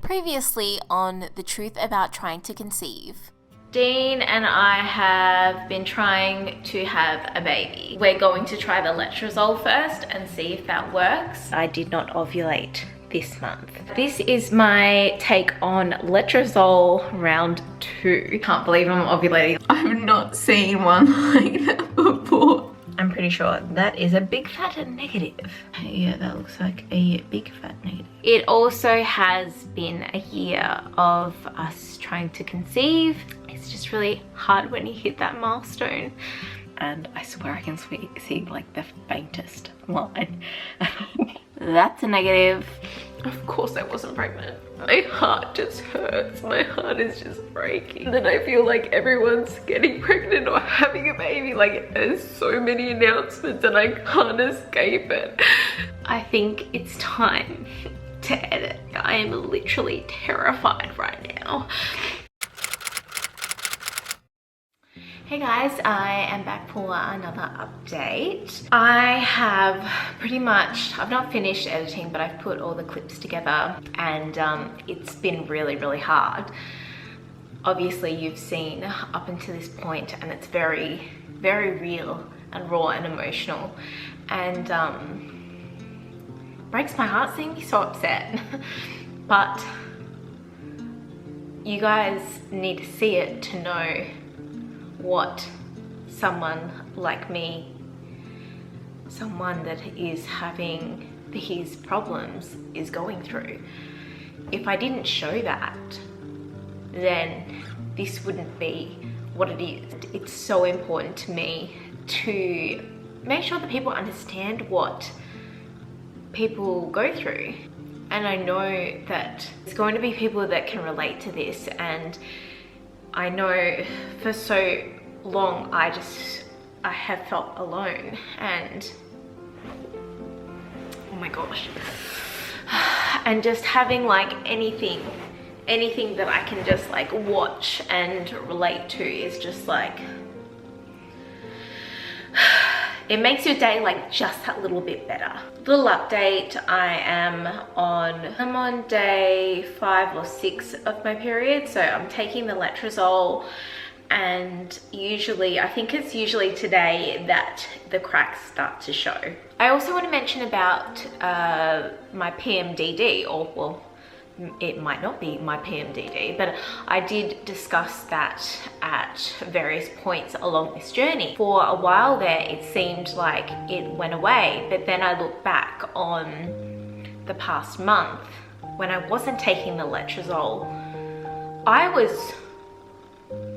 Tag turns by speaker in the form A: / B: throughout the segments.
A: Previously on The Truth About Trying to Conceive.
B: Dean and I have been trying to have a baby. We're going to try the letrozole first and see if that works. I did not ovulate this month. This is my take on letrozole round 2. Can't believe I'm ovulating. I've not seen one like that before. I'm pretty sure that is a big fat negative. Yeah, that looks like a big fat negative. It also has been a year of us trying to conceive. It's just really hard when you hit that milestone. And I swear I can see like the faintest line. That's a negative. Of course I wasn't pregnant. My heart just hurts. My heart is just breaking. And then I feel like everyone's getting pregnant or having a baby. Like there's so many announcements and I can't escape it. I think it's time to edit. I am literally terrified right now. Hey guys, I am back for another update. I have pretty much, I've not finished editing, but I've put all the clips together and it's been really hard. Obviously you've seen up until this point and it's very real and raw and emotional, and breaks my heart seeing me so upset. But you guys need to see it to know what someone like me, someone that is having these problems, is going through. If I didn't show that, then this wouldn't be what it is. It's so important to me to make sure that people understand what people go through. And I know that there's going to be people that can relate to this, and I know for so long I have felt alone, and oh my gosh, and just having like anything that I can just like watch and relate to is just like, it makes your day like just that little bit better. Little update, I'm on day 5 or 6 of my period, so I'm taking the letrozole, and usually, I think it's usually today that the cracks start to show. I also want to mention about my PMDD, or well, it might not be my PMDD, but I did discuss that at various points along this journey. For a while there, it seemed like it went away, but then I look back on the past month when I wasn't taking the letrozole, I was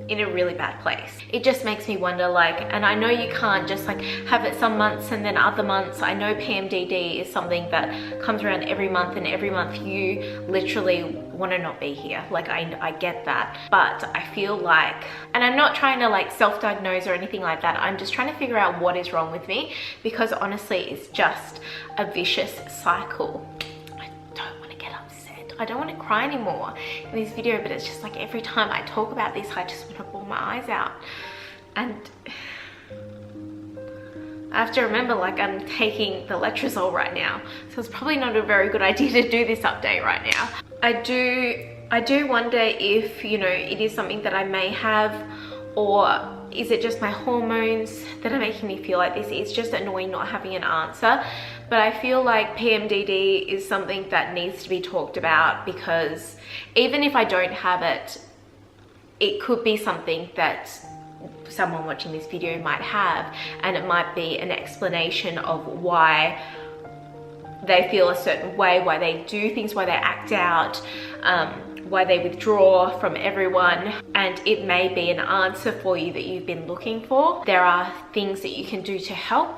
B: in a really bad place. It just makes me wonder, like, and I know you can't just like have it some months and then other months. I know PMDD is something that comes around every month, and every month you literally want to not be here. Like I get that, but I feel like, and I'm not trying to like self-diagnose or anything like that, I'm just trying to figure out what is wrong with me, because honestly it's just a vicious cycle. I don't want to cry anymore in this video, but it's just like every time I talk about this, I just want to bawl my eyes out. And I have to remember, like, I'm taking the letrozole right now, so it's probably not a very good idea to do this update right now. I do wonder if, you know, it is something that I may have, or is it just my hormones that are making me feel like this? It's just annoying not having an answer. But I feel like PMDD is something that needs to be talked about, because even if I don't have it, it could be something that someone watching this video might have, and it might be an explanation of why they feel a certain way, why they do things, why they act out, why they withdraw from everyone, and it may be an answer for you that you've been looking for. There are things that you can do to help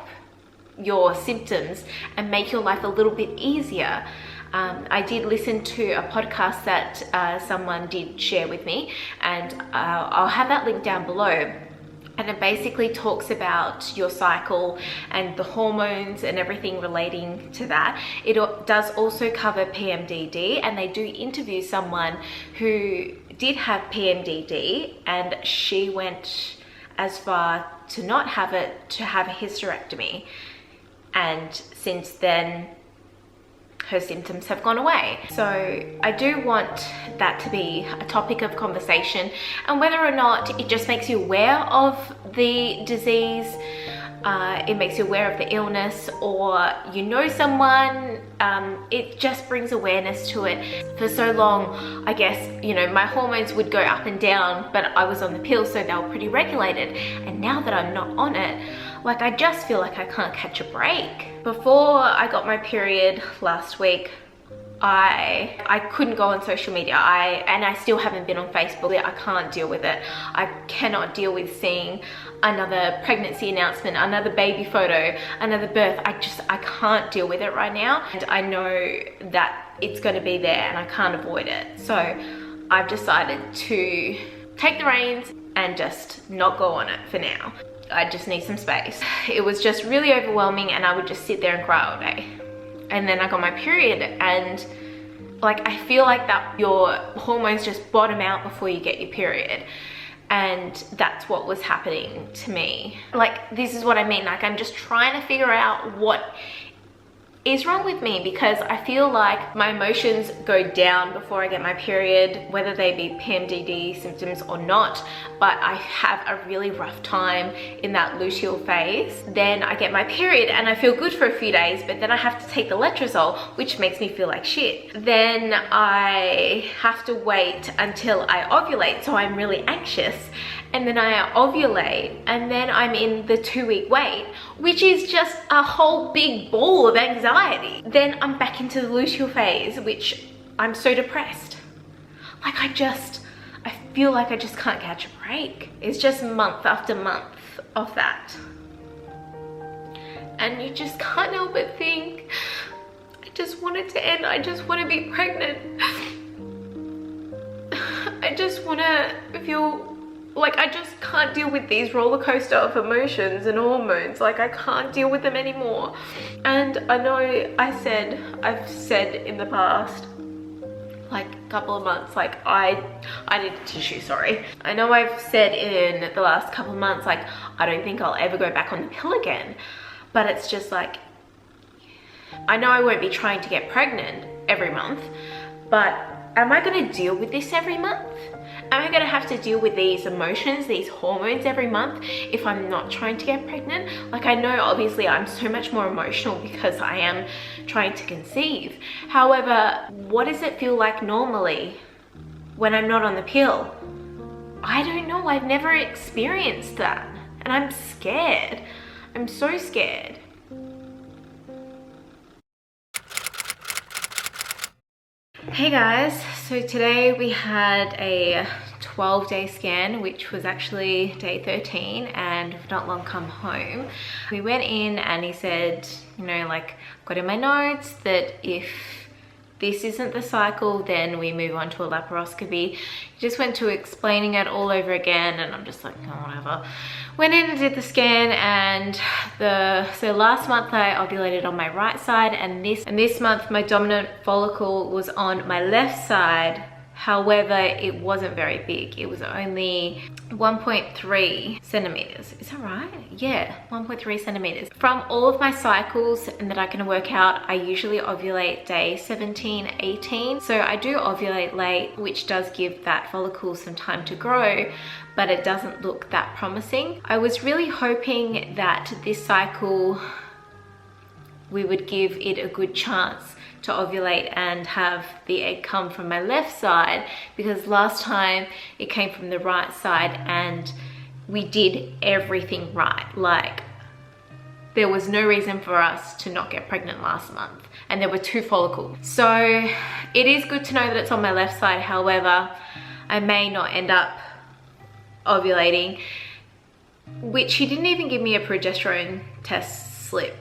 B: your symptoms and make your life a little bit easier. I did listen to a podcast that someone did share with me, and I'll have that link down below. And it basically talks about your cycle and the hormones and everything relating to that. It does also cover PMDD, and they do interview someone who did have PMDD, and she went as far to not have it, to have a hysterectomy. And since then her symptoms have gone away. So I do want that to be a topic of conversation, and whether or not it just makes you aware of the disease, it makes you aware of the illness, or you know someone, it just brings awareness to it. For so long, I guess, you know, my hormones would go up and down, but I was on the pill, so they were pretty regulated. And now that I'm not on it, like, I just feel like I can't catch a break. Before I got my period last week, I couldn't go on social media, and I still haven't been on Facebook. I can't deal with it. I cannot deal with seeing another pregnancy announcement, another baby photo, another birth. I can't deal with it right now, and I know that it's going to be there and I can't avoid it. So I've decided to take the reins and just not go on it for now. I just need some space. It was just really overwhelming, and I would just sit there and cry all day. And then I got my period, and like, I feel like that your hormones just bottom out before you get your period. And that's what was happening to me. Like, this is what I mean. Like, I'm just trying to figure out what is wrong with me, because I feel like my emotions go down before I get my period, whether they be PMDD symptoms or not. But I have a really rough time in that luteal phase. Then I get my period and I feel good for a few days, but then I have to take the letrozole, which makes me feel like shit. Then I have to wait until I ovulate, so I'm really anxious. And then I ovulate, and then I'm in the 2-week wait, which is just a whole big ball of anxiety. Then I'm back into the luteal phase, which I'm so depressed. Like, I feel like I just can't catch a break. It's just month after month of that. And you just can't help but think, I just want it to end. I just want to be pregnant. I just want to feel like I just can't deal with these roller coaster of emotions and hormones. Like, I can't deal with them anymore. And I know I've said in the past, like a couple of months, like I need a tissue, sorry. I know I've said in the last couple of months, like, I don't think I'll ever go back on the pill again. But it's just like, I know I won't be trying to get pregnant every month, but am I going to deal with this every month? Am I going to have to deal with these emotions, these hormones every month if I'm not trying to get pregnant? Like, I know obviously I'm so much more emotional because I am trying to conceive. However, what does it feel like normally when I'm not on the pill? I don't know. I've never experienced that. And I'm scared. I'm so scared. Hey guys, so today we had a 12-day scan, which was actually day 13, and we've not long come home. We went in and he said, you know, like, got in my notes that if this isn't the cycle, then we move on to a laparoscopy. He just went to explaining it all over again, and I'm just like, oh, whatever. Went in and did the scan, and so last month I ovulated on my right side, and this month my dominant follicle was on my left side. However, it wasn't very big. It was only 1.3 centimeters. Is that right? Yeah, 1.3 centimeters. From all of my cycles and that I can work out, I usually ovulate day 17, 18. So I do ovulate late, which does give that follicle some time to grow, but it doesn't look that promising. I was really hoping that this cycle we would give it a good chance to ovulate and have the egg come from my left side, because last time it came from the right side and we did everything right. Like, there was no reason for us to not get pregnant last month, and there were 2 follicles. So it is good to know that it's on my left side. However, I may not end up ovulating, which he didn't even give me a progesterone test slip.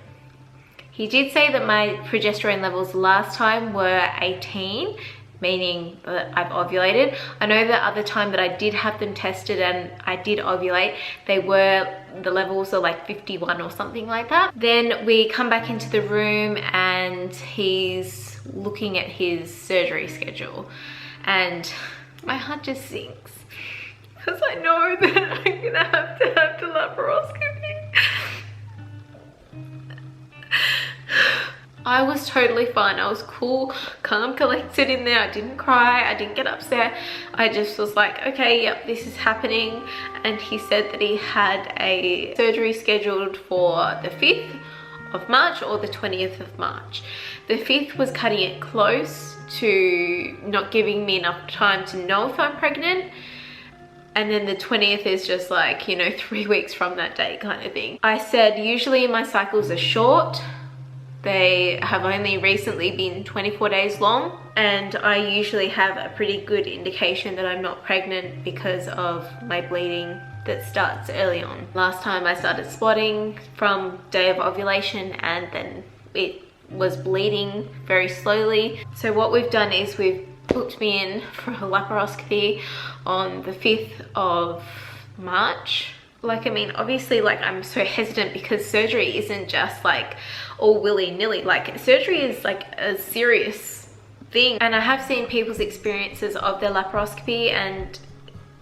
B: He did say that my progesterone levels last time were 18, meaning that I've ovulated. I know the other time that I did have them tested and I did ovulate, the levels are like 51 or something like that. Then we come back into the room and he's looking at his surgery schedule, and my heart just sinks because I know that I'm gonna have to have the laparoscopy. I was totally fine. I was cool, calm, collected in there. I didn't cry, I didn't get upset. I just was like, okay, yep, this is happening. And he said that he had a surgery scheduled for the 5th of March or the 20th of March. The 5th was cutting it close to not giving me enough time to know if I'm pregnant. And then the 20th is just like, you know, 3 weeks from that date kind of thing. I said usually my cycles are short. They have only recently been 24 days long, and I usually have a pretty good indication that I'm not pregnant because of my bleeding that starts early on. Last time I started spotting from day of ovulation, and then it was bleeding very slowly. So what we've done is we've booked me in for a laparoscopy on the 5th of March. Like, I mean, obviously, like, I'm so hesitant because surgery isn't just like all willy-nilly. Like, surgery is like a serious thing. And I have seen people's experiences of their laparoscopy and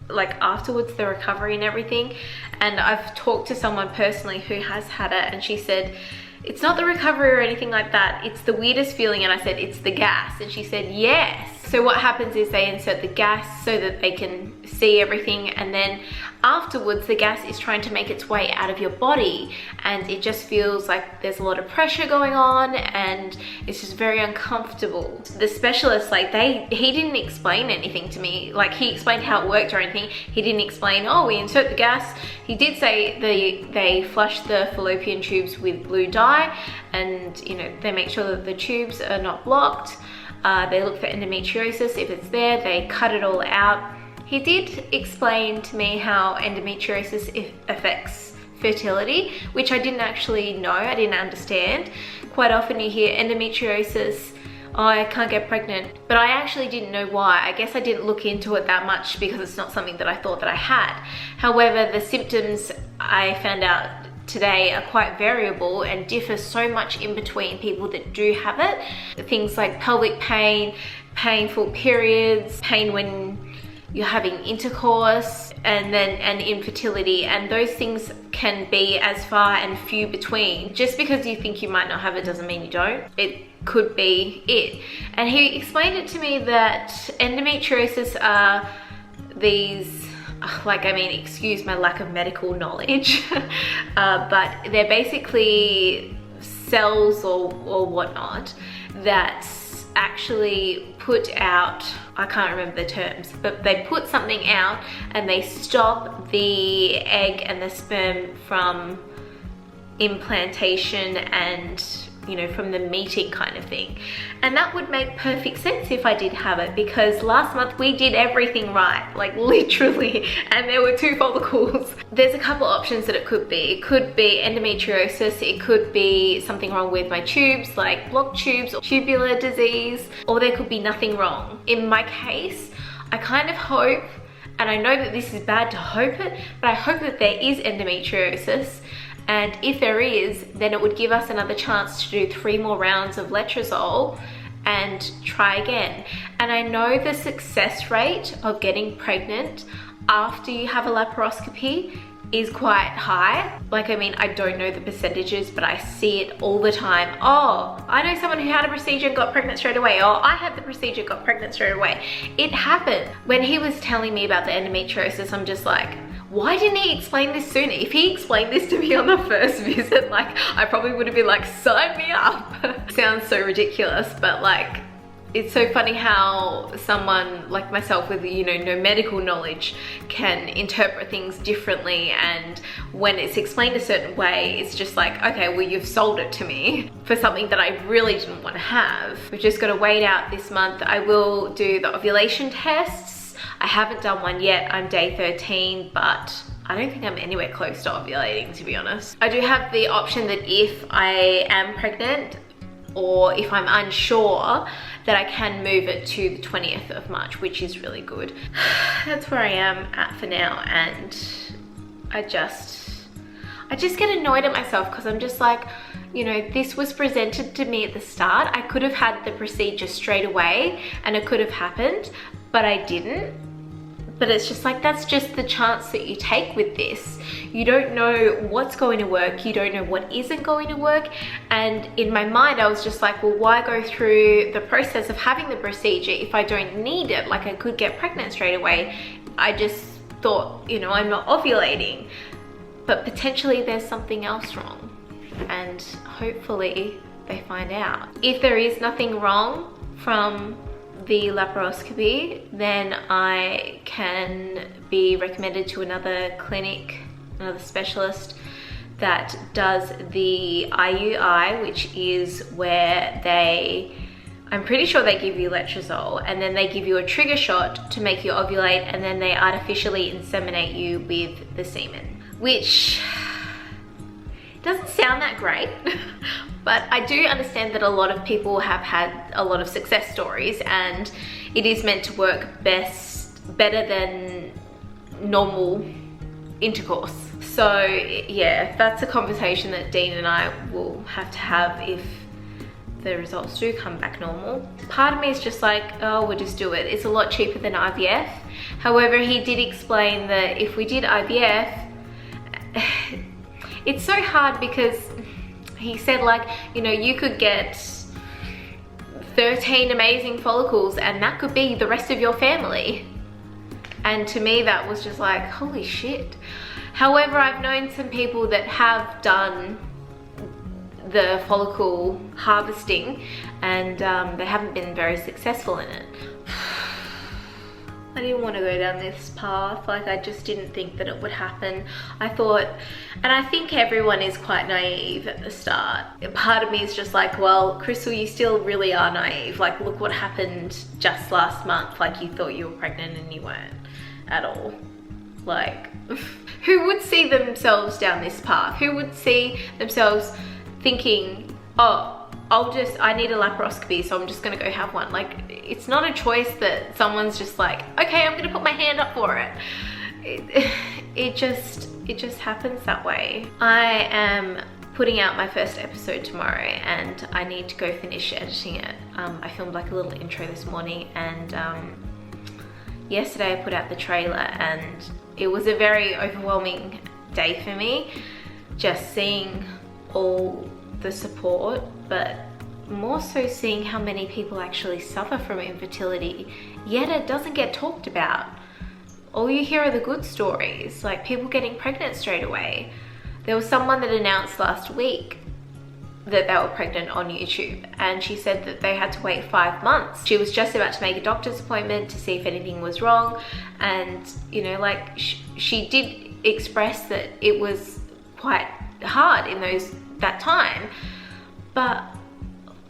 B: like afterwards the recovery and everything. And I've talked to someone personally who has had it, and she said, it's not the recovery or anything like that, it's the weirdest feeling. And I said, it's the gas. And she said, yes. So what happens is they insert the gas so that they can see everything, and then afterwards the gas is trying to make its way out of your body, and it just feels like there's a lot of pressure going on, and it's just very uncomfortable. The specialist, like, he didn't explain anything to me. Like, he explained how it worked or anything. He didn't explain, oh, we insert the gas. He did say they flush the fallopian tubes with blue dye, and, you know, they make sure that the tubes are not blocked. They look for endometriosis. If it's there, they cut it all out. He did explain to me how endometriosis affects fertility, which I didn't actually know, I didn't understand. Quite often you hear endometriosis, oh, I can't get pregnant, but I actually didn't know why. I guess I didn't look into it that much because it's not something that I thought that I had. However, the symptoms I found out today are quite variable and differ so much in between people that do have it. Things like pelvic pain, painful periods, pain when you're having intercourse, and infertility, and those things can be as far and few between. Just because you think you might not have it doesn't mean you don't. It could be it. And he explained it to me that endometriosis are these, like, I mean, excuse my lack of medical knowledge, but they're basically cells or whatnot that actually put out, I can't remember the terms, but they put something out and they stop the egg and the sperm from implantation and, you know, from the meeting kind of thing. And that would make perfect sense if I did have it, because last month we did everything right, like literally, and there were 2 follicles. There's a couple options that it could be. It could be endometriosis, it could be something wrong with my tubes, like blocked tubes or tubular disease, or there could be nothing wrong. In my case, I kind of hope, and I know that this is bad to hope it, but I hope that there is endometriosis. And if there is, then it would give us another chance to do 3 more rounds of letrozole and try again. And I know the success rate of getting pregnant after you have a laparoscopy is quite high. Like, I mean, I don't know the percentages, but I see it all the time. Oh, I know someone who had a procedure and got pregnant straight away. Oh, I had the procedure, got pregnant straight away. It happened. When he was telling me about the endometriosis, I'm just like, why didn't he explain this sooner? If he explained this to me on the first visit, like, I probably would have been like, sign me up. Sounds so ridiculous, but like, it's so funny how someone like myself with, you know, no medical knowledge can interpret things differently, and when it's explained a certain way, it's just like, okay, well, you've sold it to me for something that I really didn't want to have. We've just got to wait out this month. I will do the ovulation tests. I haven't done one yet. I'm day 13, but I don't think I'm anywhere close to ovulating, to be honest. I do have the option that if I am pregnant or if I'm unsure, that I can move it to the 20th of March, which is really good. That's where I am at for now, and I just get annoyed at myself because I'm just like, you know, this was presented to me at the start. I could have had the procedure straight away and it could have happened, but I didn't. But it's just like, that's just the chance that you take with this. You don't know what's going to work. You don't know what isn't going to work. And in my mind, I was just like, well, why go through the process of having the procedure if I don't need it? Like, I could get pregnant straight away. I just thought, you know, I'm not ovulating, but potentially there's something else wrong. And hopefully they find out. If there is nothing wrong from the laparoscopy, then I can be recommended to another clinic, another specialist that does the IUI, which is where I'm pretty sure they give you letrozole, and then they give you a trigger shot to make you ovulate, and then they artificially inseminate you with the semen, which doesn't sound that great. But I do understand that a lot of people have had a lot of success stories, and it is meant to work better than normal intercourse. So yeah, that's a conversation that Dean and I will have to have if the results do come back normal. Part of me is just like, oh, we'll just do it. It's a lot cheaper than IVF. However, he did explain that if we did IVF, it's so hard because he said, like, you know, you could get 13 amazing follicles and that could be the rest of your family. And to me, that was just like, holy shit. However, I've known some people that have done the follicle harvesting and they haven't been very successful in it. I didn't want to go down this path. Like, I just didn't think that it would happen. I thought, and I think everyone is quite naive at the start. Part of me is just like, well, Crystal, you still really are naive. Like, look what happened just last month. Like, you thought you were pregnant and you weren't at all. Like, who would see themselves down this path? Who would see themselves thinking, oh, I need a laparoscopy, so I'm just gonna go have one. Like, it's not a choice that someone's just like, okay, I'm gonna put my hand up for it. It just happens that way. I am putting out my first episode tomorrow and I need to go finish editing it. I filmed like a little intro this morning, and yesterday I put out the trailer, and it was a very overwhelming day for me, just seeing all the support, but more so seeing how many people actually suffer from infertility, yet it doesn't get talked about. All you hear are the good stories, like people getting pregnant straight away. There was someone that announced last week that they were pregnant on YouTube, and she said that they had to wait 5 months. She was just about to make a doctor's appointment to see if anything was wrong, and you know, like she did express that it was quite hard in that time, but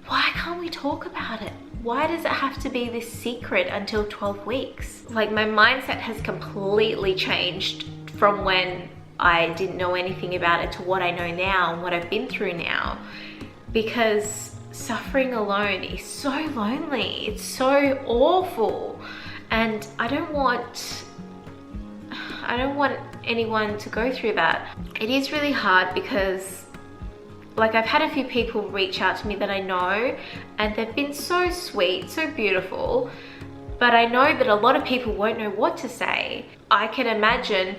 B: why can't we talk about it? Why does it have to be this secret until 12 weeks? Like, my mindset has completely changed from when I didn't know anything about it to what I know now and what I've been through now, because suffering alone is so lonely. It's so awful, and I don't want anyone to go through that. It is really hard because, like, I've had a few people reach out to me that I know, and they've been so sweet, so beautiful, but I know that a lot of people won't know what to say. I can imagine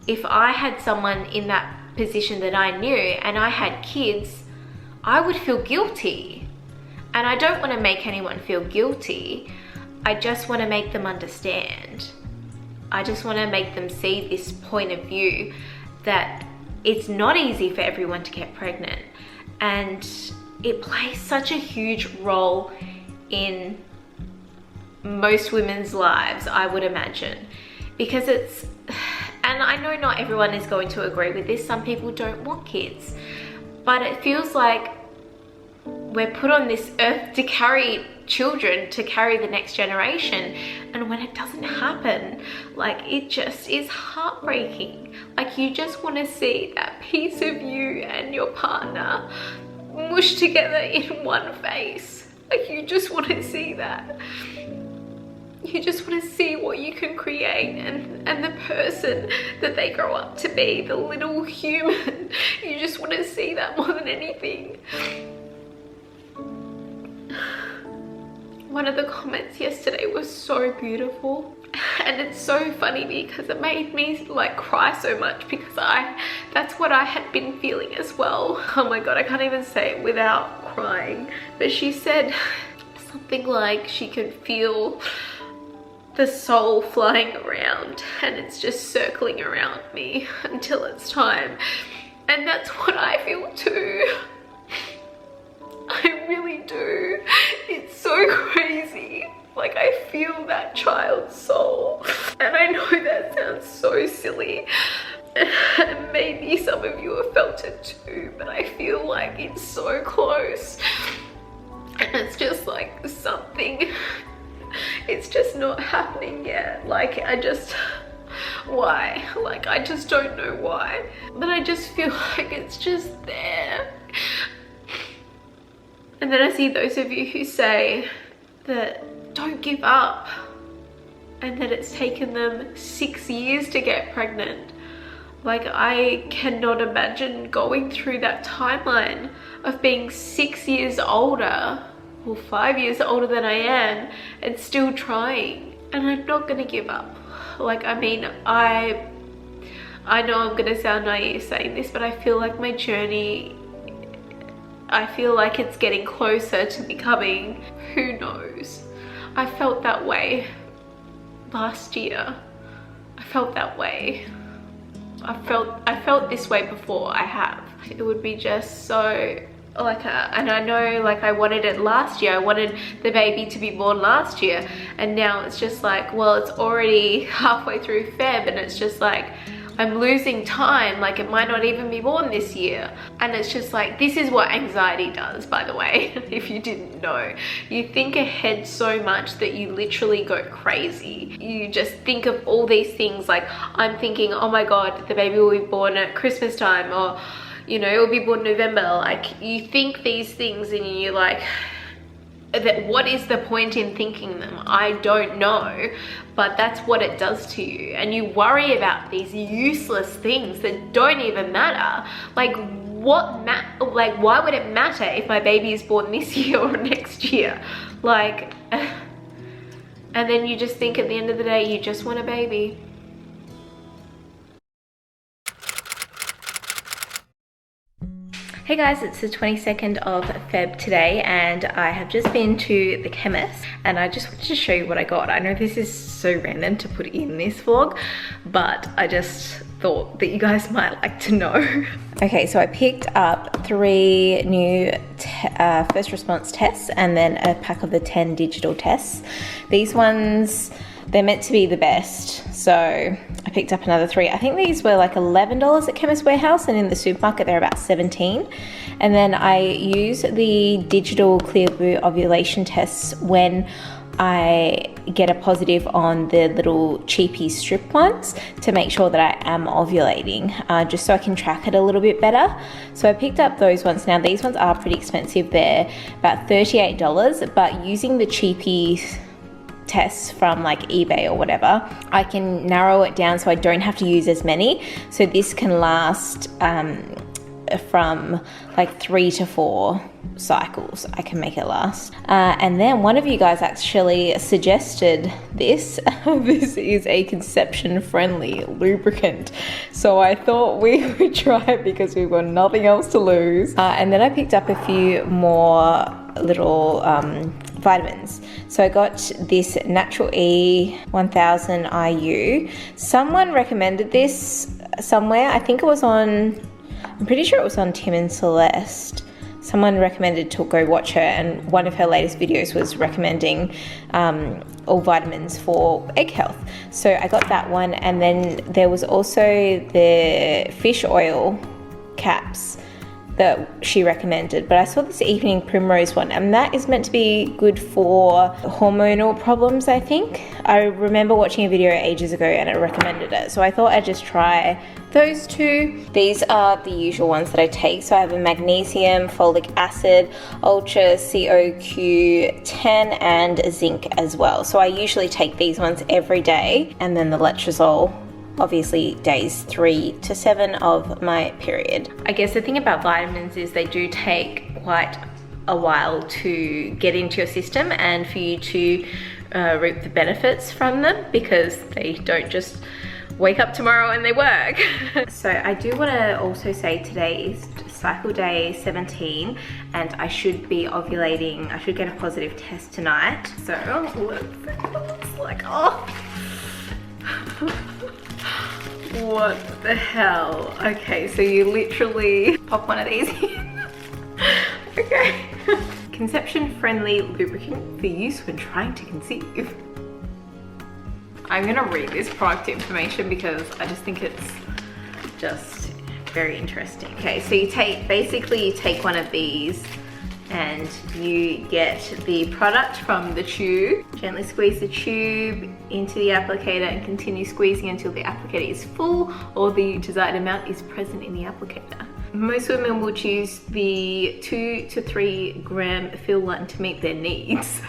B: if I had someone in that position that I knew and I had kids, I would feel guilty. And I don't want to make anyone feel guilty. I just want to make them understand. I just want to make them see this point of view that it's not easy for everyone to get pregnant, and it plays such a huge role in most women's lives, I would imagine, because it's, and I know not everyone is going to agree with this. Some people don't want kids, but it feels like we're put on this earth to carry children, to carry the next generation, and when it doesn't happen, like, it just is heartbreaking. Like, you just want to see that piece of you and your partner mushed together in one face. Like, you just want to see that. You just want to see what you can create, and the person that they grow up to be, the little human. You just want to see that more than anything. One of the comments yesterday was so beautiful, And it's so funny because it made me like cry so much because that's what I had been feeling as well. Oh my God, I can't even say it without crying. But she said something like she could feel the soul flying around and it's just circling around me until it's time. And that's what I feel too. I really do. It's so crazy. Like, I feel that child's soul. And I know that sounds so silly. And maybe some of you have felt it too, but I feel like it's so close. And it's just like something, it's just not happening yet. Like, why? Like, I just don't know why. But I just feel like it's just there. And then I see those of you who say that don't give up, and that it's taken them 6 years to get pregnant. Like, I cannot imagine going through that timeline of being 6 years older, or 5 years older than I am, and still trying. And I'm not gonna give up. Like, I mean, I know I'm gonna sound naive saying this, but I feel like my journey, I feel like it's getting closer to becoming, who knows? I felt that way last year. I felt that way. I felt this way before. I have. It would be just so like and I know, like, I wanted it last year. I wanted the baby to be born last year, and now it's just like, well, it's already halfway through Feb, and it's just like I'm losing time. Like, it might not even be born this year. And it's just like, this is what anxiety does, by the way, if you didn't know. You think ahead so much that you literally go crazy. You just think of all these things. Like, I'm thinking, oh my God, the baby will be born at Christmas time, or, you know, it will be born in November. Like, you think these things and you're like, that what is the point in thinking them? I don't know, but that's what it does to you. And you worry about these useless things that don't even matter. Like, like, why would it matter if my baby is born this year or next year? Like, and then you just think at the end of the day, you just want a baby. Hey guys, it's the 22nd of Feb today, and I have just been to the chemist, and I just wanted to show you what I got. I know this is so random to put in this vlog, but I just thought that you guys might like to know. Okay, so I picked up 3 new first response tests, and then a pack of the 10 digital tests. These ones, they're meant to be the best, so I picked up another 3. I think these were like $11 at Chemist Warehouse, and in the supermarket they're about $17. And then I use the digital clear blue ovulation tests when I get a positive on the little cheapy strip ones to make sure that I am ovulating, just so I can track it a little bit better. So I picked up those ones. Now these ones are pretty expensive. They're about $38, but using the cheapy tests from like eBay or whatever, I can narrow it down so I don't have to use as many. So this can last from like 3 to 4 cycles. I can make it last. And then one of you guys actually suggested this. This is a conception-friendly lubricant. So I thought we would try it because we've got nothing else to lose. And then I picked up a few more little vitamins. So I got this Natural E 1000 IU. Someone recommended this somewhere. I think it was on, I'm pretty sure it was on Tim and Celeste. Someone recommended to go watch her, and one of her latest videos was recommending all vitamins for egg health. So I got that one, and then there was also the fish oil caps that she recommended, but I saw this evening primrose one, and that is meant to be good for hormonal problems, I think. I remember watching a video ages ago and it recommended it, so I thought I'd just try those 2. These are the usual ones that I take. So I have a magnesium, folic acid, ultra CoQ10, and zinc as well. So I usually take these ones every day, and then the letrozole obviously days 3 to 7 of my period. I guess the thing about vitamins is they do take quite a while to get into your system and for you to reap the benefits from them, because they don't just wake up tomorrow and they work. So I do want to also say today is cycle day 17 and I should be ovulating. I should get a positive test tonight. So let's see what it looks like. Oh, what the hell? Okay, so you literally pop one of these in. Okay. Conception friendly lubricant for use when trying to conceive. I'm gonna read this product information because I just think it's just very interesting. Okay, so you take one of these and you get the product from the tube. Gently squeeze the tube into the applicator and continue squeezing until the applicator is full or the desired amount is present in the applicator. Most women will choose the 2 to 3 gram fill line to meet their needs.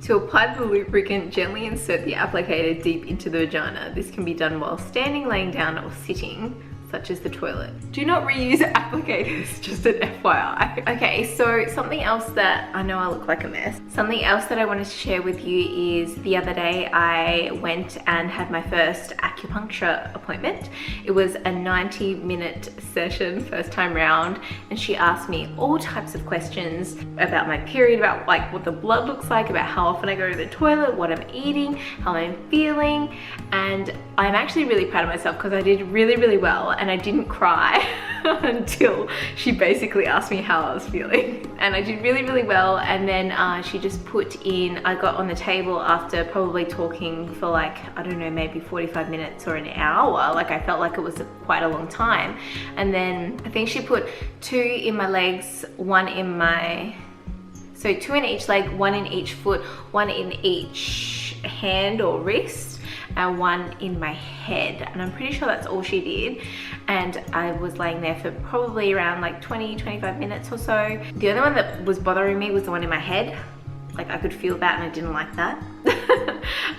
B: To apply the lubricant, gently insert the applicator deep into the vagina. This can be done while standing, laying down, or sitting, such as the toilet. Do not reuse applicators, just an FYI. Okay, so something else that, I know I look like a mess. Something else that I wanted to share with you is the other day I went and had my first acupuncture appointment. It was a 90-minute session, first time round, and she asked me all types of questions about my period, about like what the blood looks like, about how often I go to the toilet, what I'm eating, how I'm feeling, and I'm actually really proud of myself because I did really, really well. And I didn't cry until she basically asked me how I was feeling. And I did really, really well. And then she just put in, I got on the table after probably talking for like, I don't know, maybe 45 minutes or an hour. Like I felt like it was quite a long time. And then I think she put 2 in my legs, 1 in my, so 2 in each leg, 1 in each foot, 1 in each hand or wrist, and 1 in my head, and I'm pretty sure that's all she did. And I was laying there for probably around like 20-25 minutes or so. The only one that was bothering me was the one in my head. Like I could feel that and I didn't like that.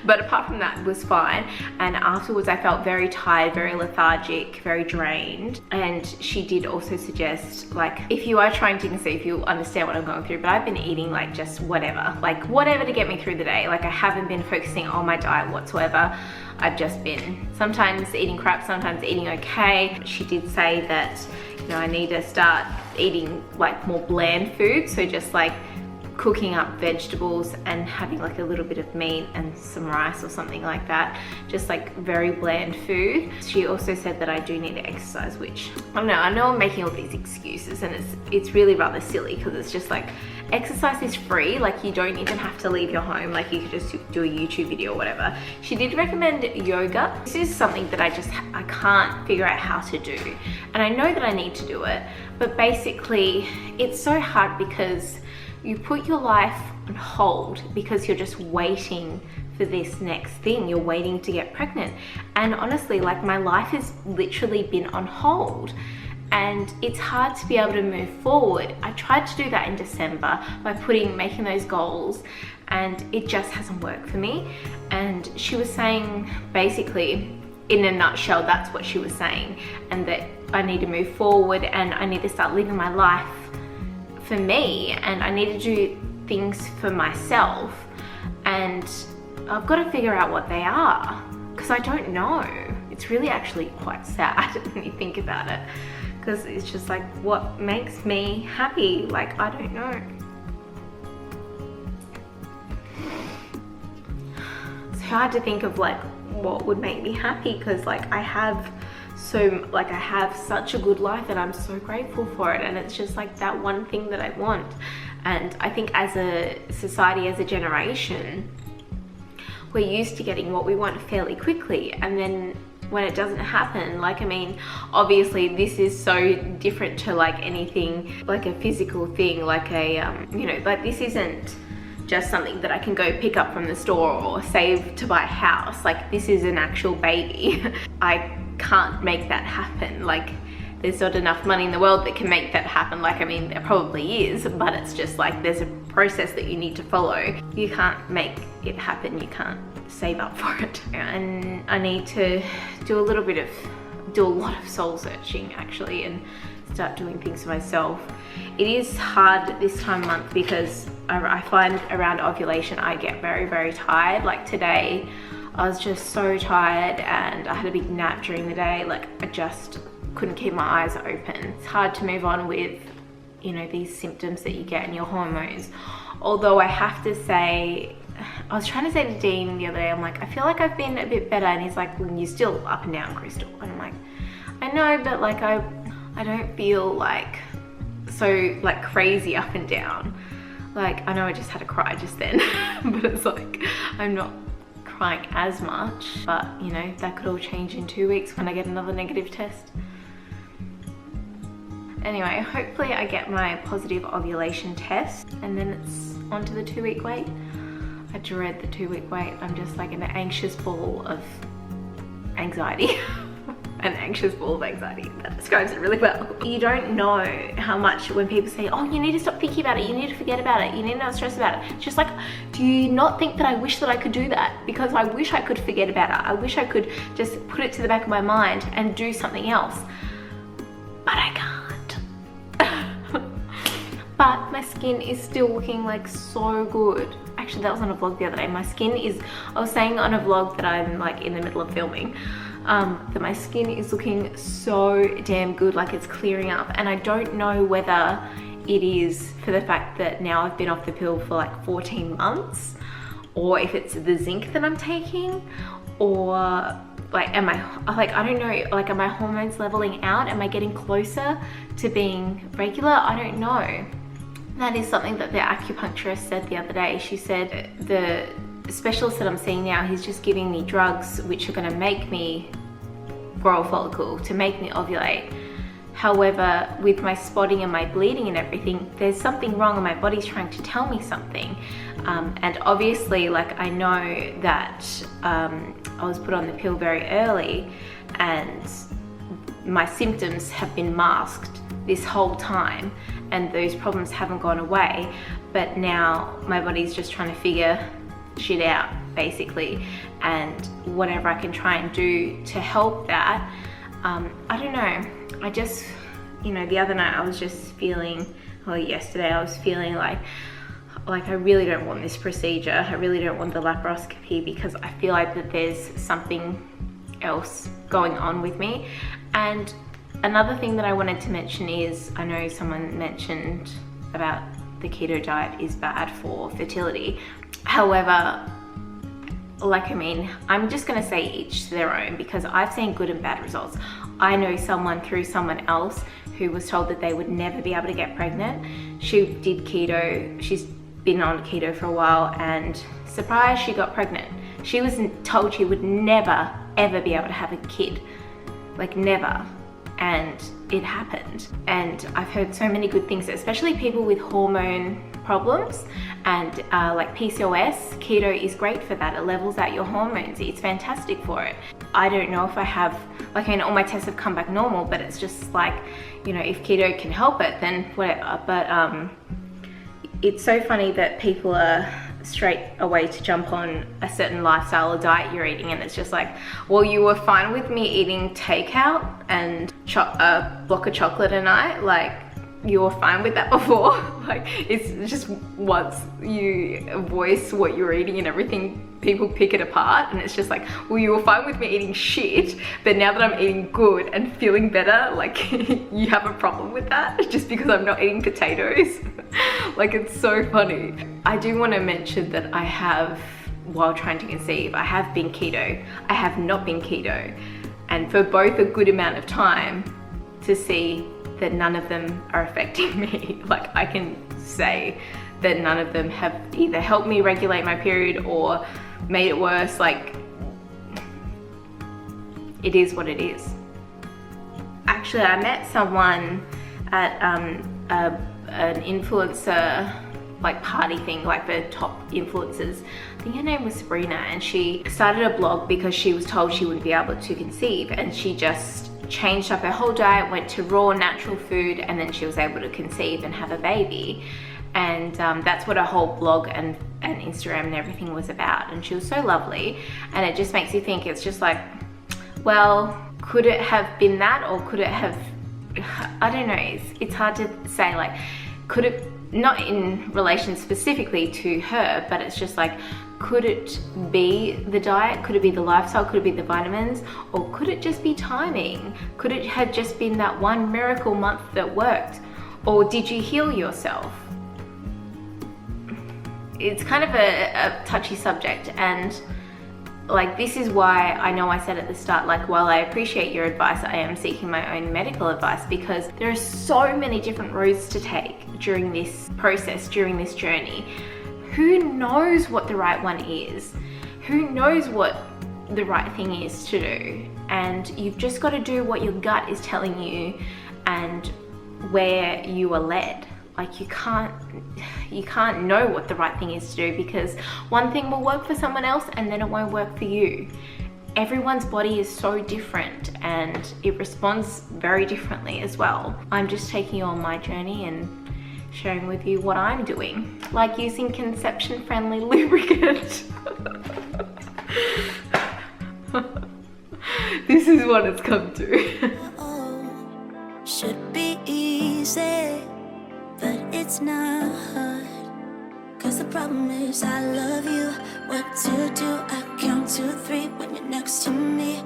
B: But apart from that, it was fine. And afterwards I felt very tired, very lethargic, very drained. And she did also suggest, like, if you are trying to conceive, you'll understand what I'm going through, but I've been eating like just whatever to get me through the day. Like I haven't been focusing on my diet whatsoever. I've just been sometimes eating crap, sometimes eating okay. She did say that, you know, I need to start eating like more bland food. So just like cooking up vegetables and having like a little bit of meat and some rice or something like that, just like very bland food. She also said that I do need to exercise, which I know I'm making all these excuses and it's really rather silly because it's just like exercise is free. Like you don't even have to leave your home, like you could just do a YouTube video or whatever. She did recommend yoga. This is something that I can't figure out how to do, and I know that I need to do it, but basically it's so hard because you put your life on hold because you're just waiting for this next thing. You're waiting to get pregnant. And honestly, like my life has literally been on hold and it's hard to be able to move forward. I tried to do that in December by making those goals, and it just hasn't worked for me. And she was saying, basically, in a nutshell, that's what she was saying, and that I need to move forward and I need to start living my life for me, and I need to do things for myself, and I've got to figure out what they are because I don't know. It's really actually quite sad when you think about it, because it's just like, what makes me happy? Like, I don't know. It's hard to think of like what would make me happy, because like I have such a good life and I'm so grateful for it, and it's just like that one thing that I want. And I think as a society, as a generation, we're used to getting what we want fairly quickly, and then when it doesn't happen, like, I mean, obviously this is so different to like anything, like a physical thing, like a you know, like this isn't just something that I can go pick up from the store or save to buy a house. Like this is an actual baby. I can't make that happen. Like there's not enough money in the world that can make that happen. Like, I mean, there probably is, but it's just like there's a process that you need to follow. You can't make it happen. You can't save up for it. And I need to do a lot of soul searching actually, and start doing things for myself. It is hard this time of month because I find around ovulation I get very, very tired. Like today, I was just so tired and I had a big nap during the day. Like I just couldn't keep my eyes open. It's hard to move on with, you know, these symptoms that you get in your hormones. Although I have to say, I was trying to say to Dean the other day, I'm like, I feel like I've been a bit better. And he's like, well, you're still up and down, Crystal. And I'm like, I know, but like I don't feel like so like crazy up and down. Like I know I just had a cry just then, but it's like I'm not crying as much. But you know, that could all change in 2 weeks when I get another negative test. Anyway, hopefully I get my positive ovulation test and then it's on to the 2-week wait. I dread the 2-week wait. I'm just like an anxious ball of anxiety. An anxious ball of anxiety. That describes it really well. You don't know how much when people say, oh, you need to stop thinking about it, you need to forget about it, you need to not stress about it. It's just like, do you not think that I wish that I could do that? Because I wish I could forget about it. I wish I could just put it to the back of my mind and do something else. But I can't. But my skin is still looking like so good. Actually, that was on a vlog the other day. My skin is, I was saying on a vlog that I'm like in the middle of filming, that my skin is looking so damn good, like it's clearing up. And I don't know whether it is for the fact that now I've been off the pill for like 14 months, or if it's the zinc that I'm taking, or like, am I, like, I don't know, like, are my hormones leveling out? Am I getting closer to being regular? I don't know. That is something that the acupuncturist said the other day. She said the specialist that I'm seeing now, he's just giving me drugs which are going to make me grow a follicle, to make me ovulate. However, with my spotting and my bleeding and everything, there's something wrong and my body's trying to tell me something. And obviously, like, I know that I was put on the pill very early and my symptoms have been masked this whole time and those problems haven't gone away, but now my body's just trying to figure shit out basically, and whatever I can try and do to help that. I don't know, I just, you know, the other night I was just feeling, or yesterday I was feeling like I really don't want this procedure. I really don't want the laparoscopy because I feel like that there's something else going on with me. And another thing that I wanted to mention is, I know someone mentioned about the keto diet is bad for fertility. However, like, I mean, I'm just gonna say each to their own because I've seen good and bad results. I know someone through someone else who was told that they would never be able to get pregnant. She did keto, she's been on keto for a while, and surprise, she got pregnant. She was told she would never, ever be able to have a kid. Like, never. And it happened. And I've heard so many good things, especially people with hormone problems and like PCOS. Keto is great for that. It levels out your hormones. It's fantastic for it. I don't know if I have, like, I mean, all my tests have come back normal, but it's just like, you know, if keto can help it, then whatever. But it's so funny that people are straight away to jump on a certain lifestyle or diet you're eating, and it's just like, well, you were fine with me eating takeout and a block of chocolate a night, like, you were fine with that before. Like, it's just once you voice what you're eating and everything, people pick it apart, and it's just like, well, you were fine with me eating shit, but now that I'm eating good and feeling better, like, you have a problem with that just because I'm not eating potatoes. Like, it's so funny. I do want to mention that I have, while trying to conceive, I have been keto, I have not been keto, and for both a good amount of time, to see that none of them are affecting me. Like, I can say that none of them have either helped me regulate my period or made it worse. Like, it is what it is. Actually, I met someone at an influencer like party thing, like the top influencers. I think her name was Sabrina, and she started a blog because she was told she wouldn't be able to conceive, and she just changed up her whole diet, went to raw natural food, and then she was able to conceive and have a baby. And that's what her whole blog and Instagram and everything was about. And she was so lovely, and it just makes you think, it's just like, well, could it have been that, or could it have I don't know, it's hard to say, like, could it, not in relation specifically to her, but it's just like, could it be the diet? Could it be the lifestyle? Could it be the vitamins? Or could it just be timing? Could it have just been that one miracle month that worked? Or did you heal yourself? It's kind of a touchy subject, and like, this is why I know I said at the start, like, while I appreciate your advice, I am seeking my own medical advice, because there are so many different roads to take during this process, during this journey. Who knows what the right one is? Who knows what the right thing is to do? And you've just got to do what your gut is telling you and where you are led. Like, you can't know what the right thing is to do, because one thing will work for someone else and then it won't work for you. Everyone's body is so different and it responds very differently as well. I'm just taking you on my journey and sharing with you what I'm doing, like using conception-friendly lubricant. This is what it's come to.
C: Should be easy, but it's not. 'Cause the problem is I love you. What to do? I count to 3 when you're next to me.